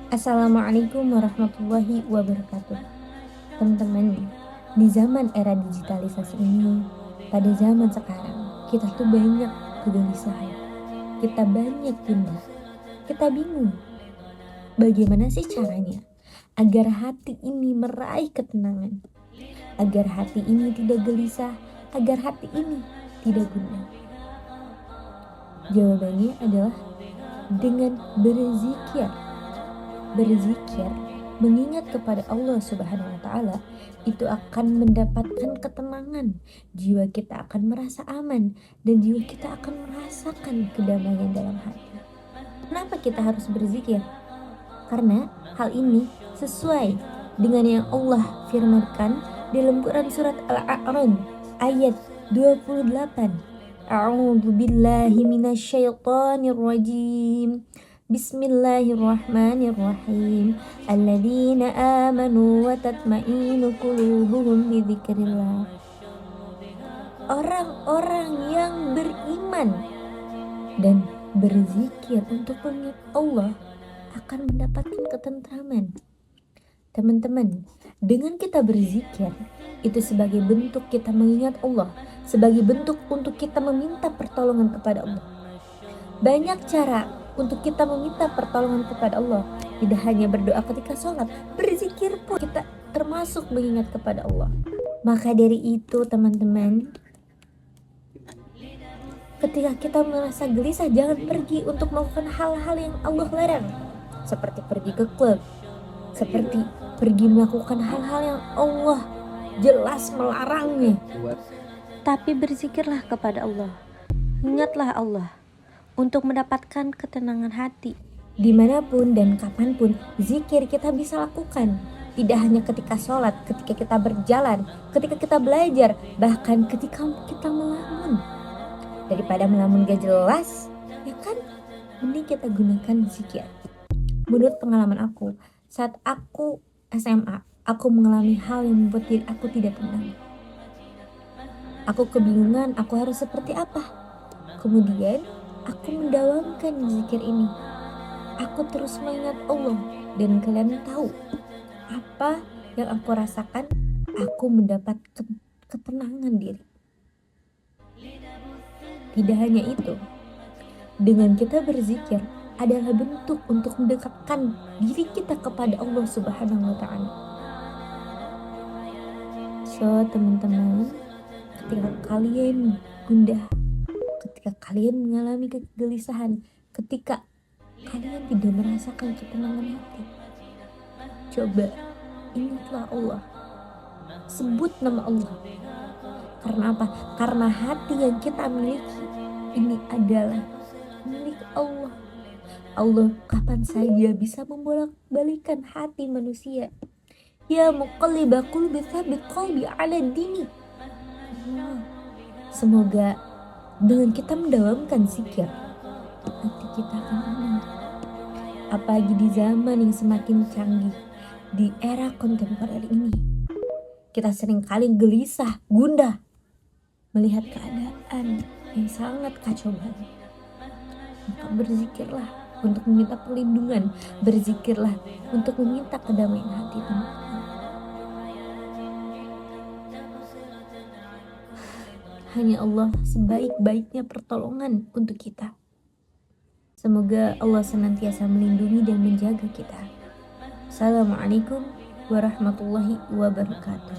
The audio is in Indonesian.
Assalamualaikum warahmatullahi wabarakatuh. Teman-teman, di zaman era digitalisasi ini, pada zaman sekarang, kita tuh banyak kegelisahan. Kita banyak gundah. Kita bingung. Bagaimana sih caranya agar hati ini meraih ketenangan? Agar hati ini tidak gelisah, agar hati ini tidak gundah. Jawabannya adalah dengan berzikir. Berzikir, mengingat kepada Allah Subhanahu wa taala, itu akan mendapatkan ketenangan. Jiwa kita akan merasa aman dan jiwa kita akan merasakan kedamaian dalam hati. Kenapa kita harus berzikir? Karena hal ini sesuai dengan yang Allah firmankan dalam Quran surat Al-A'raf ayat 28. A'udzu billahi minasyaitonir rajim. Bismillahirrahmanirrahim. Alladzina amanu wa tatmainu qulubuhum bi dzikrillah. Orang-orang yang beriman dan berzikir untuk mengingat Allah akan mendapatkan ketentraman. Teman-teman, dengan kita berzikir, itu sebagai bentuk kita mengingat Allah, sebagai bentuk untuk kita meminta pertolongan kepada Allah. Banyak cara untuk kita meminta pertolongan kepada Allah. Tidak hanya berdoa ketika sholat, berzikir pun kita termasuk mengingat kepada Allah. Maka dari itu teman-teman, ketika kita merasa gelisah, jangan pergi untuk melakukan hal-hal yang Allah larang, seperti pergi ke klub, seperti pergi melakukan hal-hal yang Allah jelas melarangnya. Tapi berzikirlah kepada Allah, ingatlah Allah untuk mendapatkan ketenangan hati. Dimanapun dan kapanpun, zikir kita bisa lakukan. Tidak hanya ketika sholat, ketika kita berjalan, ketika kita belajar, bahkan ketika kita melamun. Daripada melamun gak jelas, ya kan? Mending kita gunakan zikir. Menurut pengalaman aku, saat aku SMA, aku mengalami hal yang membuat diri aku tidak tenang. Aku kebingungan aku harus seperti apa. Kemudian aku mendawamkan zikir ini. Aku terus mengingat Allah, dan kalian tahu apa yang aku rasakan? Aku mendapat ketenangan diri. Tidak hanya itu, dengan kita berzikir adalah bentuk untuk mendekatkan diri kita kepada Allah Subhanahu wa taala. So, teman-teman, ketika kalian gundah, ketika kalian mengalami kegelisahan, ketika kalian tidak merasakan ketenangan hati, coba ingatlah Allah, sebut nama Allah. Karena apa? Karena hati yang kita miliki ini adalah milik Allah. Allah kapan saja bisa membolak-balikan hati manusia. Ya muqallibal qulubi tsabbit qalbi ala dini. Semoga dengan kita mendawamkan zikir, hati kita akan tenang. Apalagi di zaman yang semakin canggih, di era kontemporer ini, kita seringkali gelisah, gundah melihat keadaan yang sangat kacau banget. Maka berzikirlah untuk meminta perlindungan, berzikirlah untuk meminta kedamaian hati, teman-teman. Hanya Allah sebaik-baiknya pertolongan untuk kita. Semoga Allah senantiasa melindungi dan menjaga kita. Assalamualaikum warahmatullahi wabarakatuh.